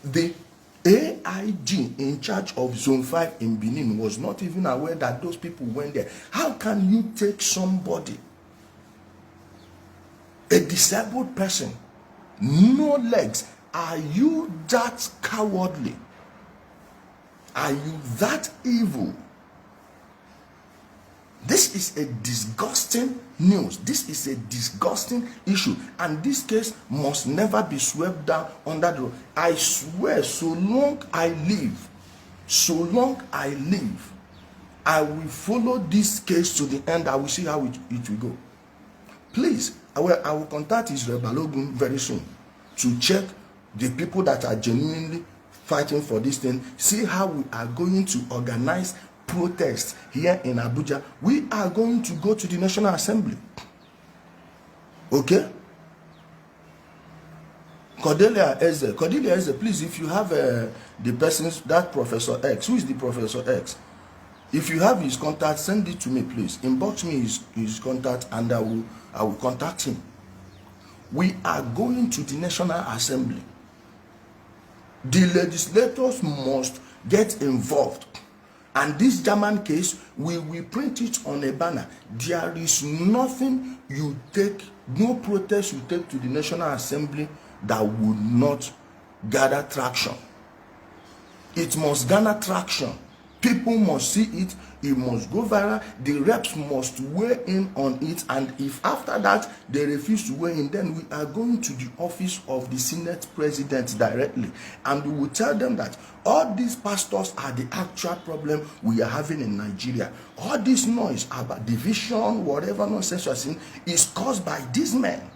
The AIG in charge of Zone 5 in Benin was not even aware that those people went there. How can you take somebody, a disabled person, no legs? Are you that cowardly? Are you that evil? This is a disgusting news. This is a disgusting issue. And this case must never be swept down under the rug. I swear, so long I live, I will follow this case to the end. I will see how it will go. Please, I will contact Israel Balogun very soon to check the people that are genuinely fighting for this thing. See how we are going to organize protest here in Abuja. We are going to go to the National Assembly. Okay? Cordelia Eze, please, if you have the person's, that Professor X, who is the Professor X? If you have his contact, send it to me, please. Inbox me his contact, and I will contact him. We are going to the National Assembly. The legislators must get involved. And this German case, we will print it on a banner. There is nothing you take, no protest you take to the National Assembly that would not gather traction. It must gather traction. People must see it. It must go viral. The reps must weigh in on it. And if after that they refuse to weigh in, then we are going to the office of the Senate President directly. And we will tell them that all these pastors are the actual problem we are having in Nigeria. All this noise about division, whatever nonsense you are seeing, is caused by these men.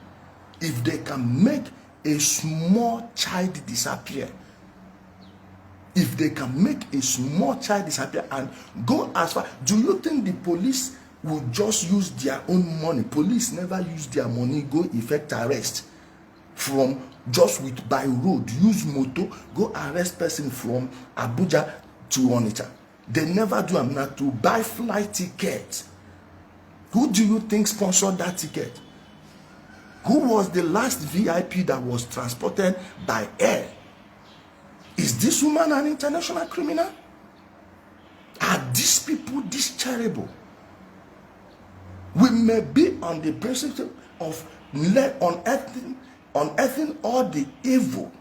If they can make a small child disappear, if they can make a small child disappear and go as far, do you think the police will just use their own money? Police never use their money, go effect arrest from just with by road, use motor, go arrest person from Abuja to Onitsha. They never do. I'm not to buy flight tickets. Who do you think sponsored that ticket? Who was the last VIP that was transported by air? Is this woman an international criminal? Are these people this terrible? We may be on the principle of unearthing all the evil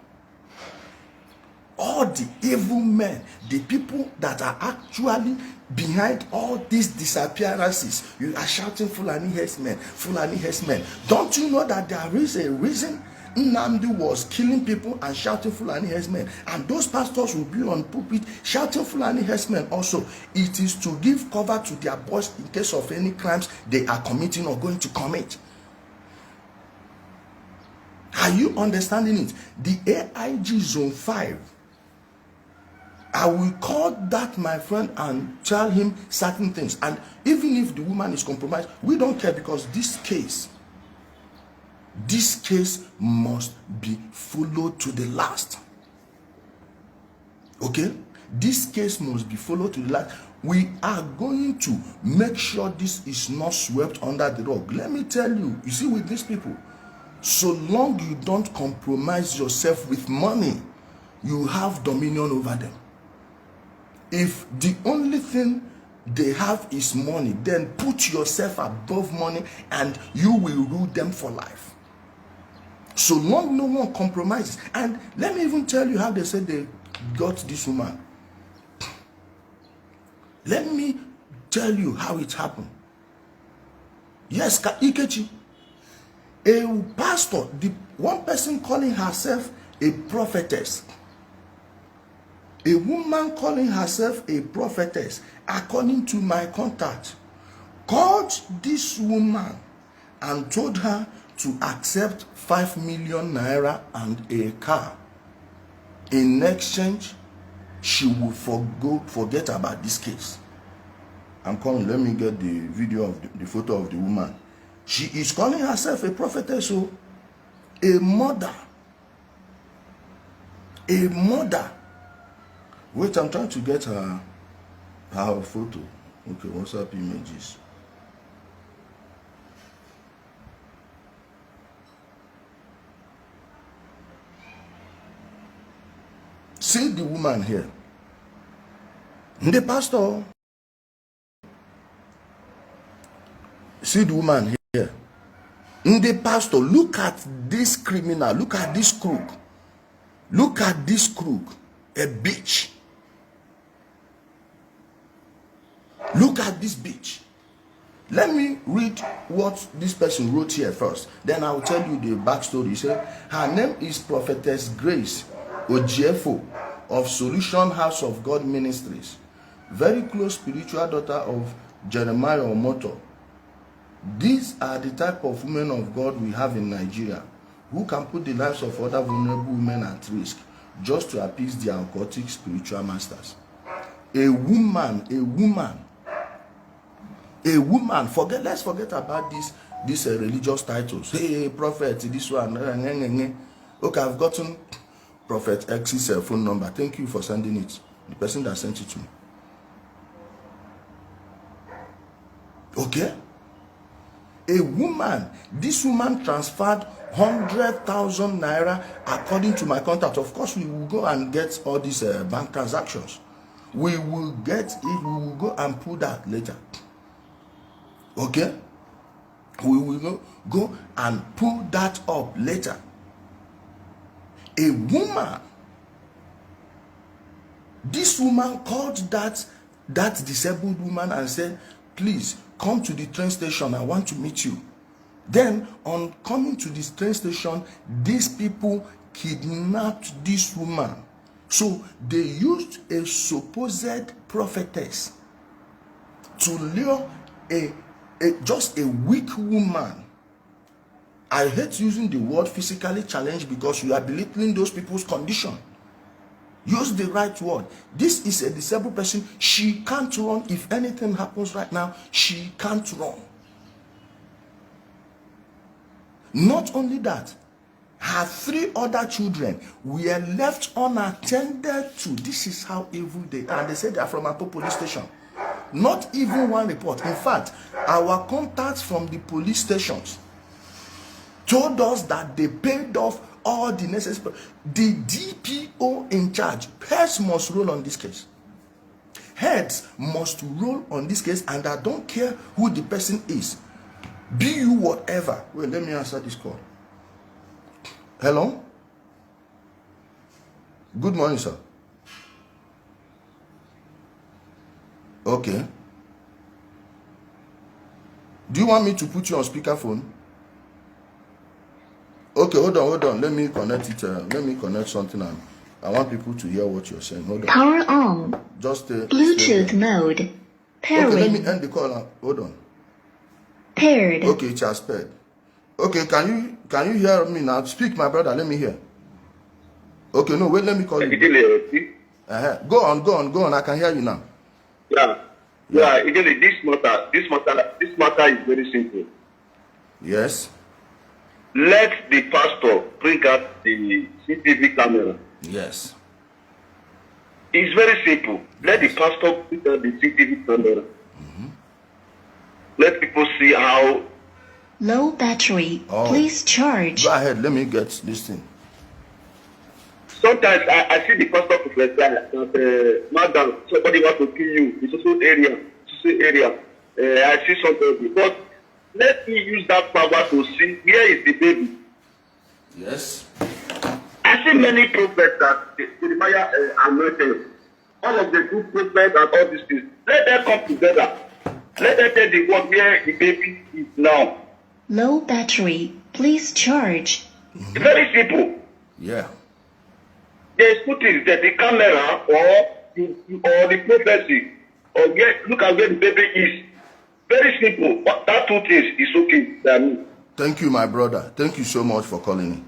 men, the people that are actually behind all these disappearances. You are shouting Fulani herdsmen, Fulani herdsmen. Don't you know that there is a reason Nnamdi was killing people and shouting Fulani herdsmen, and those pastors will be on pulpit shouting Fulani herdsmen also? It is to give cover to their boys in case of any crimes they are committing or going to commit. Are you understanding it? The AIG Zone 5, I will call that my friend and tell him certain things. And even if the woman is compromised, we don't care, because this case must be followed to the last. Okay? This case must be followed to the last. We are going to make sure this is not swept under the rug. Let me tell you, you see, with these people, so long you don't compromise yourself with money, you have dominion over them. If the only thing they have is money, then put yourself above money and you will rule them for life. So long no one compromises. And let me even tell you how they said they got this woman. Let me tell you how it happened. Yes, Ikechi, a pastor, the one person calling herself a prophetess, a woman calling herself a prophetess, according to my contact, called this woman and told her to accept 5 million naira and a car. In exchange, she will forget about this case. I'm calling, let me get the video of the photo of the woman. She is calling herself a prophetess, so a mother. A mother. Wait, I'm trying to get her photo. Okay, WhatsApp images. See the woman here. The pastor. See the woman here. The pastor, look at this criminal. Look at this crook. Look at this crook. A bitch. Look at this bitch. Let me read what this person wrote here first. Then I will tell you the backstory. He said, her name is Prophetess Grace Ojiefo of Solution House of God Ministries. Very close spiritual daughter of Jeremiah Omoto. These are the type of women of God we have in Nigeria who can put the lives of other vulnerable women at risk just to appease their occultic spiritual masters. A woman, let's forget about these religious titles. Hey, prophet, this one. Okay, I've gotten Prophet X's phone number. Thank you for sending it. The person that sent it to me. Okay? A woman, this woman transferred 100,000 naira according to my contact. Of course, we will go and get all these bank transactions. We will get it, we will go and pull that later. Okay? We will go and pull that up later. A woman, this woman called that disabled woman and said, please come to the train station, I want to meet you. Then on coming to this train station, these people kidnapped this woman. So they used a supposed prophetess to lure just a weak woman. I hate using the word physically challenged because you are belittling those people's condition. Use the right word. This is a disabled person. She can't run. If anything happens right now, she can't run. Not only that, her 3 other children were left unattended to. This is how evil they are. And they said they are from Apo police station. Not even one report. In fact, our contacts from the police stations told us that they paid off all the necessary. The DPO in charge, heads must roll on this case. Heads must roll on this case, and I don't care who the person is. Be you whatever. Wait, let me answer this call. Hello? Good morning, sir. Okay. Do you want me to put you on speakerphone? Okay, hold on. Let me connect it. Let me connect something, and I want people to hear what you're saying. Hold on. Power on. Just Bluetooth mode. Pairing. Okay, let me end the call now. Hold on. Paired. Okay, it has paired. Okay, can you hear me now? Speak, my brother. Let me hear. Okay, no, wait. Let me call you. Go on. I can hear you now. Yeah. Again, this matter is very simple. Yes. Let the pastor bring out the CCTV camera. Yes. It's very simple. Let the pastor bring out the CCTV camera. Mm-hmm. Let people see how. Low battery. Please charge. Go ahead. Let me get this thing. Sometimes I see the pastor professor that madam, somebody wants to kill you. It's also area. I see something, but let me use that power to see where is the baby. Yes. I see many prophets that Jeremiah anointed. All of the good prophets and all these things. Let them come together. Let them tell the world where the baby is now. Low battery. Please charge. Mm-hmm. Very simple. Yeah. They put it that the camera or the prophecy or look at where the baby is. Very simple. But that 2 things is okay. Thank you, my brother. Thank you so much for calling me.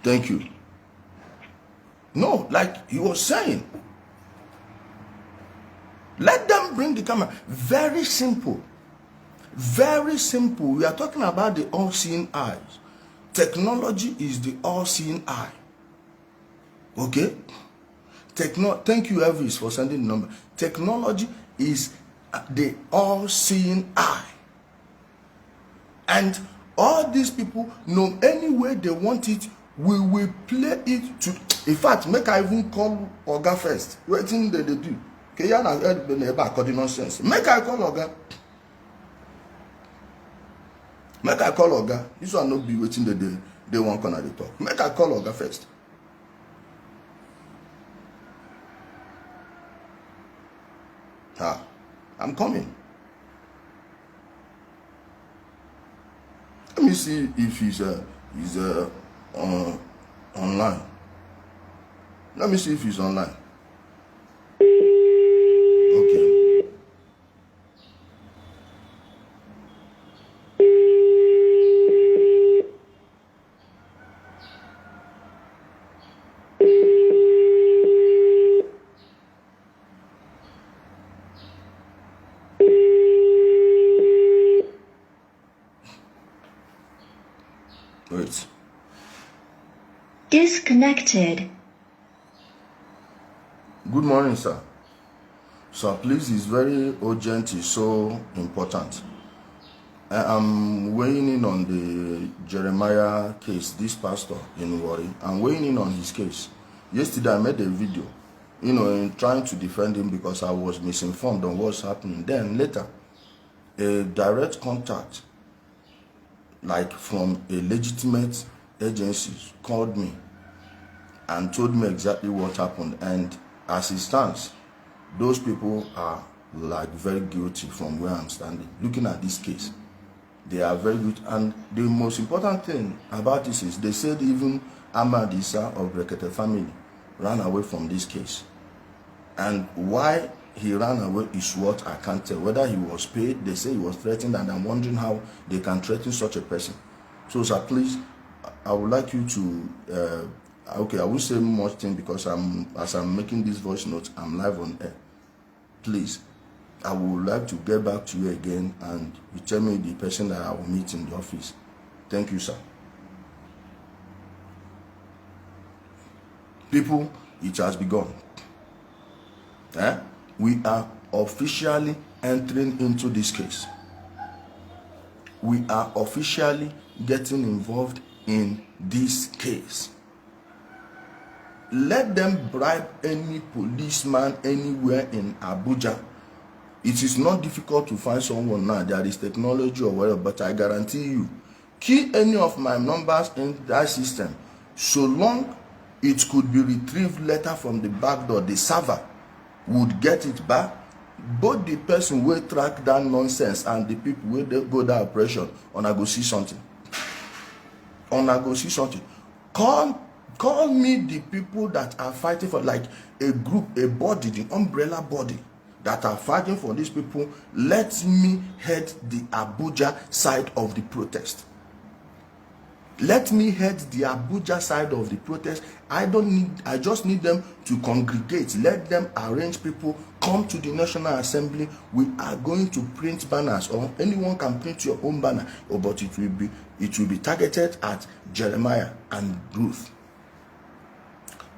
Thank you. No, like he was saying, let them bring the camera. Very simple. Very simple. We are talking about the all-seeing eyes. Technology is the all-seeing eye. Okay? Thank you, Elvis, for sending the number. Technology is the all-seeing eye. And all these people know any way they want it, we will play it to. In fact, make I even call Oga first. Wetin they do? Okay, you na heard the neighbor according nonsense. Make I call Oga. Make I call Oga. This one no be wetin they want corner dey talk. Make I call Oga first. I'm coming. Let me see if he's online. Let me see if he's online. Okay. Wait. Disconnected. Good morning, sir. Sir, please, it's very urgent, it's so important. I am weighing in on the Jeremiah case, this pastor in Warri. I'm weighing in on his case. Yesterday, I made a video, in trying to defend him because I was misinformed on what's happening. Then later, a direct contact, like from a legitimate agency, called me and told me exactly what happened. And as it stands, those people are like very guilty from where I'm standing. Looking at this case, they are very good. And the most important thing about this is they said even Ahmad Issa of Brekete family ran away from this case. And why he ran away is what I can't tell. Whether he was paid, they say he was threatened, and I'm wondering how they can threaten such a person. So, sir, please, I would like you to, okay, I won't say much thing because as I'm making this voice note, I'm live on air. Please, I would like to get back to you again, and you tell me the person that I will meet in the office. Thank you, sir. People, it has begun. We are officially entering into this case. We are officially getting involved in this case. Let them bribe any policeman anywhere in Abuja. It is not difficult to find someone now. There is technology or whatever, but I guarantee you, key any of my numbers in that system, so long it could be retrieved later from the back door, the server would get it back. Both the person will track that nonsense and the people will go that operation on a go see something. On a go see something. Call me the people that are fighting for, like a group, a body, the umbrella body that are fighting for these people. Let me head the Abuja side of the protest. Let me head the Abuja side of the protest. I just need them to congregate. Let them arrange people, come to the National Assembly. We are going to print banners, or anyone can print your own banner, but it will be targeted at Jeremiah and Ruth.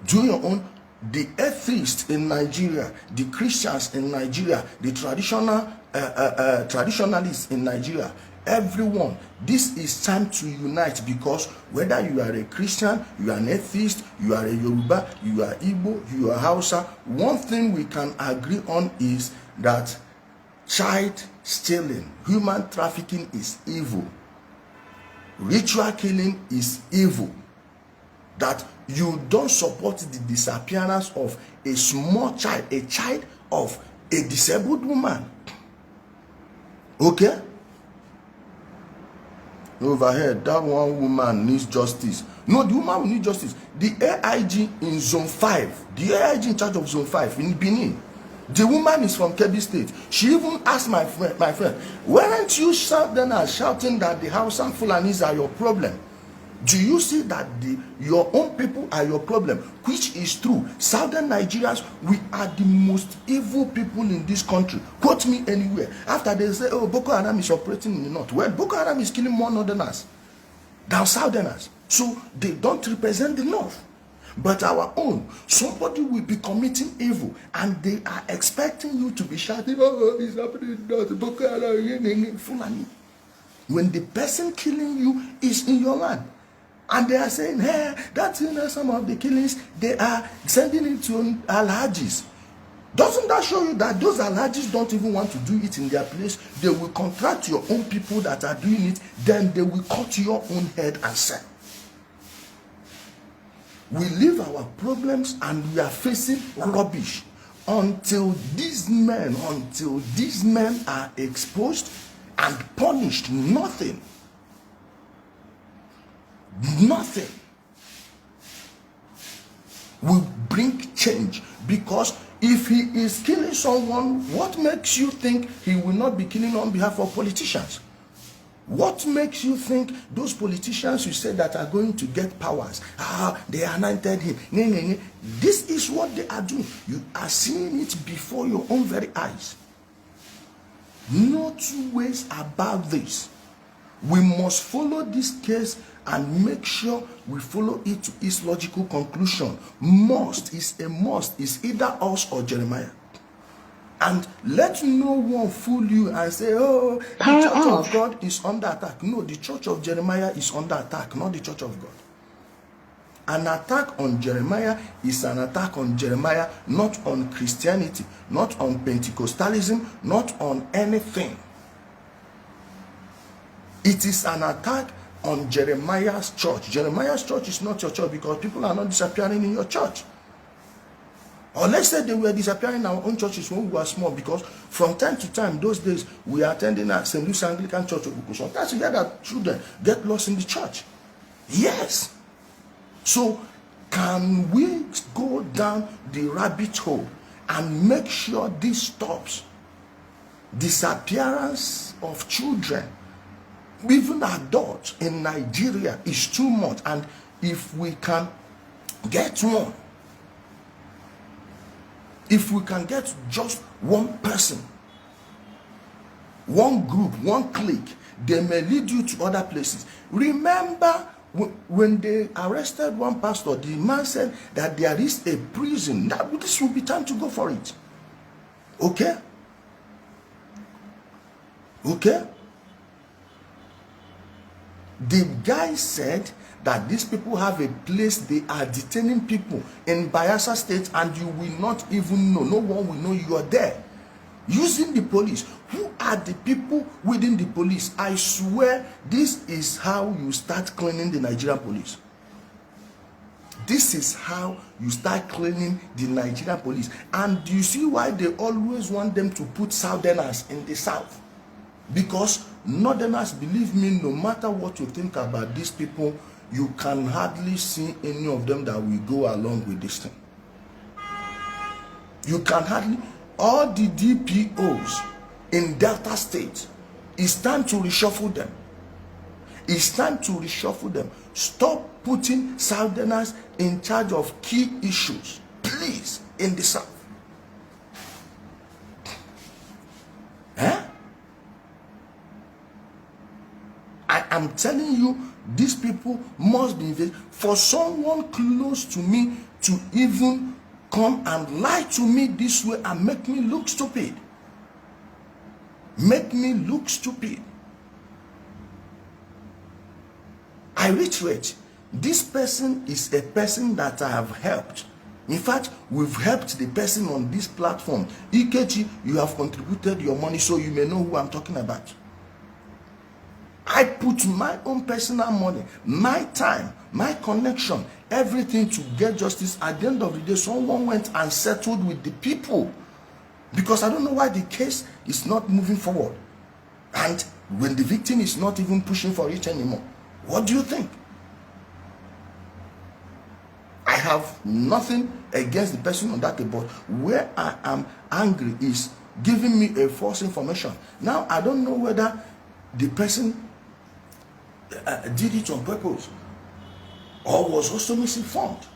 Do your own. The atheists in Nigeria, the Christians in Nigeria, the traditionalists in Nigeria, everyone, this is time to unite, because whether you are a Christian, you are an atheist, you are a Yoruba, you are Igbo, you are Hausa, one thing we can agree on is that child stealing, human trafficking is evil. Ritual killing is evil. That you don't support the disappearance of a small child, a child of a disabled woman. Okay? Overhead, that one woman needs justice. No, the woman will need justice. The AIG in Zone 5, the AIG in charge of Zone 5 in Benin, the woman is from Kebbi State. She even asked my friend, weren't you shouting that the Hausa and Fulanis are your problem? Do you see that your own people are your problem? Which is true. Southern Nigerians, we are the most evil people in this country. Quote me anywhere. After they say, oh, Boko Haram is operating in the north. Well, Boko Haram is killing more northerners than southerners. So they don't represent the north. But our own, somebody will be committing evil, and they are expecting you to be shouting, oh, it's happening in the north. Boko Haram, Fulani. When the person killing you is in your land. And they are saying, hey, that's, some of the killings, they are sending it to Alhajis. Doesn't that show you that those Alhajis don't even want to do it in their place? They will contract your own people that are doing it, then they will cut your own head and say, we leave our problems and we are facing rubbish until these men are exposed and punished. Nothing will bring change. Because if he is killing someone, what makes you think he will not be killing on behalf of politicians? What makes you think those politicians you said that are going to get powers, they anointed him? This is what they are doing. You are seeing it before your own very eyes. No two ways about this. We must follow this case and make sure we follow it to its logical conclusion. Must is a must. Is either us or Jeremiah. And let no one fool you and say, oh, the church of God is under attack. No, the church of Jeremiah is under attack, not the church of God. An attack on Jeremiah is an attack on Jeremiah, not on Christianity, not on Pentecostalism, not on anything. It is an attack on Jeremiah's church. Jeremiah's church is not your church because people are not disappearing in your church. Or let's say they were disappearing in our own churches when we were small, because from time to time, those days, we are attending at St. Luke's Anglican Church of Buku. Sometimes you hear that children get lost in the church. Yes. So, can we go down the rabbit hole and make sure this stops? Disappearance of children, even adults in Nigeria, is too much. And if we can get one, if we can get just one person, one group, one clique, they may lead you to other places. Remember when they arrested one pastor, the man said that there is a prison. Now this will be time to go for it. Okay? Okay? The guy said that these people have a place, they are detaining people in Bayelsa State, and you will not even know, no one will know you are there. Using the police. Who are the people within the police? I swear this is how you start cleaning the Nigerian police. This is how you start cleaning the Nigerian police. And you see why they always want them to put Southerners in the South? Because Northerners, believe me, no matter what you think about these people, you can hardly see any of them that will go along with this thing. You can hardly. All the DPOs in Delta State, it's time to reshuffle them. It's time to reshuffle them. Stop putting Southerners in charge of key issues, please, in the South. I am telling you, these people must be invaded. For someone close to me to even come and lie to me this way and make me look stupid. Make me look stupid. I reiterate, this person is a person that I have helped. In fact, we've helped the person on this platform. EKG, you have contributed your money, so you may know who I'm talking about. I put my own personal money, my time, my connection, everything to get justice. At the end of the day, someone went and settled with the people, because I don't know why the case is not moving forward. And when the victim is not even pushing for it anymore, what do you think? I have nothing against the person on that, but where I am angry is giving me a false information. Now, I don't know whether the person did it on purpose or was also misinformed.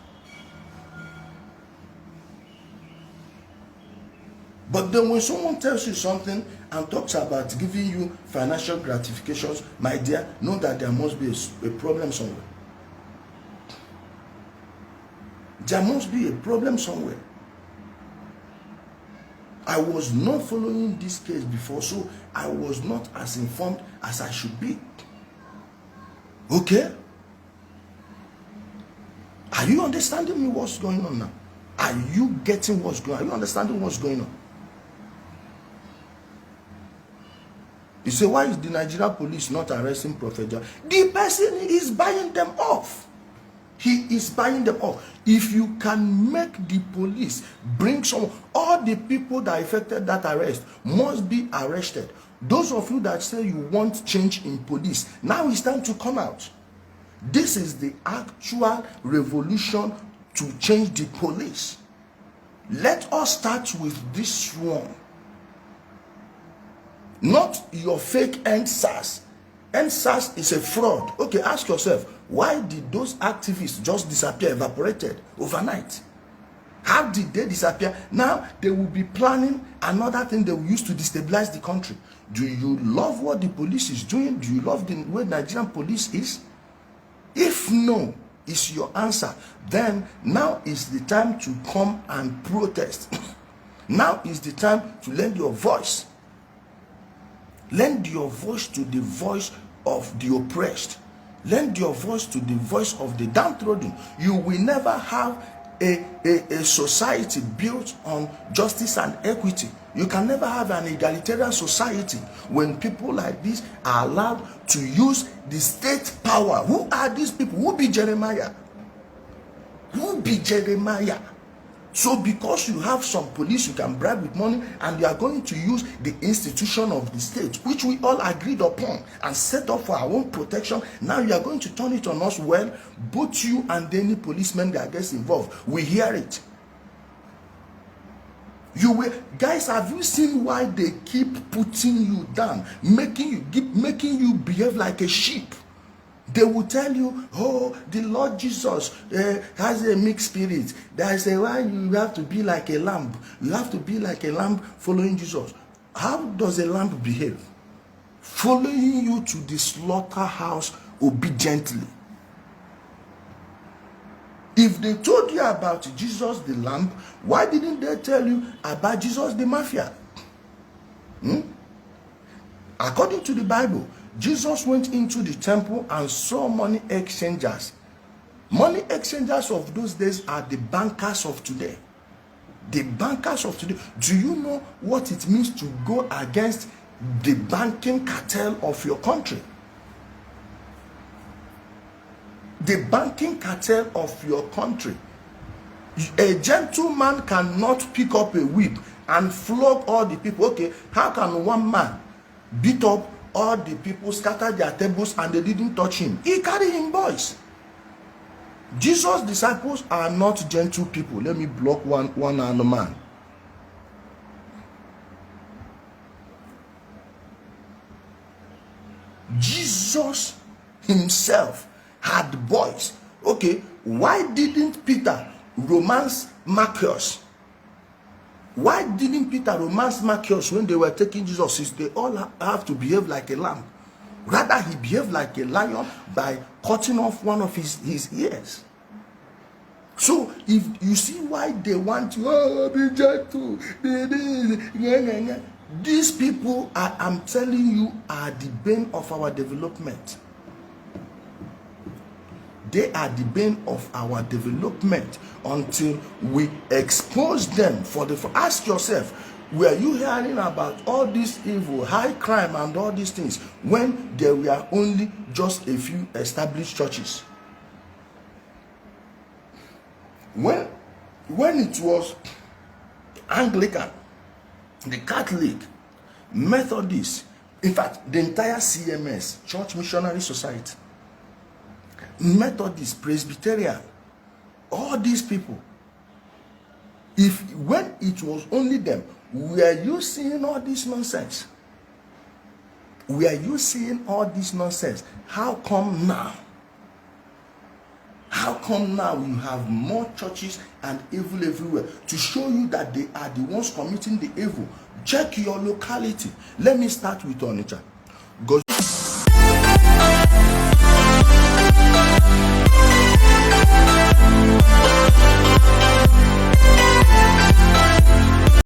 But then when someone tells you something and talks about giving you financial gratifications, my dear, know that there must be a problem somewhere. There must be a problem somewhere. I was not following this case before, so I was not as informed as I should be. Okay? you understanding me what's going on now? Are you getting what's going on? Are you understanding what's going on? You say, why is the Nigerian police not arresting Prophet John? The person is buying them off. He is buying them off. If you can make the police bring someone, all the people that affected that arrest must be arrested. Those of you that say you want change in police, now it's time to come out. This is the actual revolution to change the police. Let us start with this one. Not your fake NSAS. NSAS is a fraud. Okay, ask yourself, why did those activists just disappear, evaporated overnight? How did they disappear? Now they will be planning another thing they will use to destabilize the country. Do you love what the police is doing? Do you love the way Nigerian police is? If no is your answer, then now is the time to come and protest. Now is the time to lend your voice. Lend your voice to the voice of the oppressed. Lend your voice to the voice of the downtrodden. You will never have a society built on justice and equity. You can never have an egalitarian society when people like this are allowed to use the state power. Who are these people? Who be Jeremiah? Who be Jeremiah? So because you have some police you can bribe with money, and you are going to use the institution of the state, which we all agreed upon and set up for our own protection, now you are going to turn it on us. Well, both you and any policeman that gets involved, we hear it. You will, guys, have you seen why they keep putting you down, making you behave like a sheep? They will tell you, oh, the Lord Jesus has a mixed spirit. There is a why you have to be like a lamb. You have to be like a lamb following Jesus. How does a lamb behave? Following you to the slaughterhouse obediently. If they told you about Jesus the lamb, why didn't they tell you about Jesus the mafia? According to the Bible, Jesus went into the temple and saw money exchangers. Money exchangers of those days are the bankers of today. The bankers of today. Do you know what it means to go against the banking cartel of your country? The banking cartel of your country. A gentleman cannot pick up a whip and flog all the people. Okay, how can one man beat up all the people, scatter their tables, and they didn't touch him? He carried him, boys. Jesus' disciples are not gentle people. Let me block one other man. Jesus himself had boys. Okay, why didn't Peter romance Marcus? Why didn't Peter romance Marcus when they were taking Jesus? Since they all have to behave like a lamb. Rather, he behaved like a lion by cutting off one of his ears. So, if you see why they want to, be gentle, these people, I'm telling you, are the bane of our development. They are the bane of our development until we expose them for the. Ask yourself, were you hearing about all this evil, high crime, and all these things when there were only just a few established churches? When it was Anglican, the Catholic, Methodist, in fact, the entire CMS, Church Missionary Society, Methodist, Presbyterian, all these people, when it was only them, were you seeing all this nonsense? Were you seeing all this nonsense? How come now? How come now you have more churches and evil everywhere? To show you that they are the ones committing the evil. Check your locality. Let me start with Onitsha.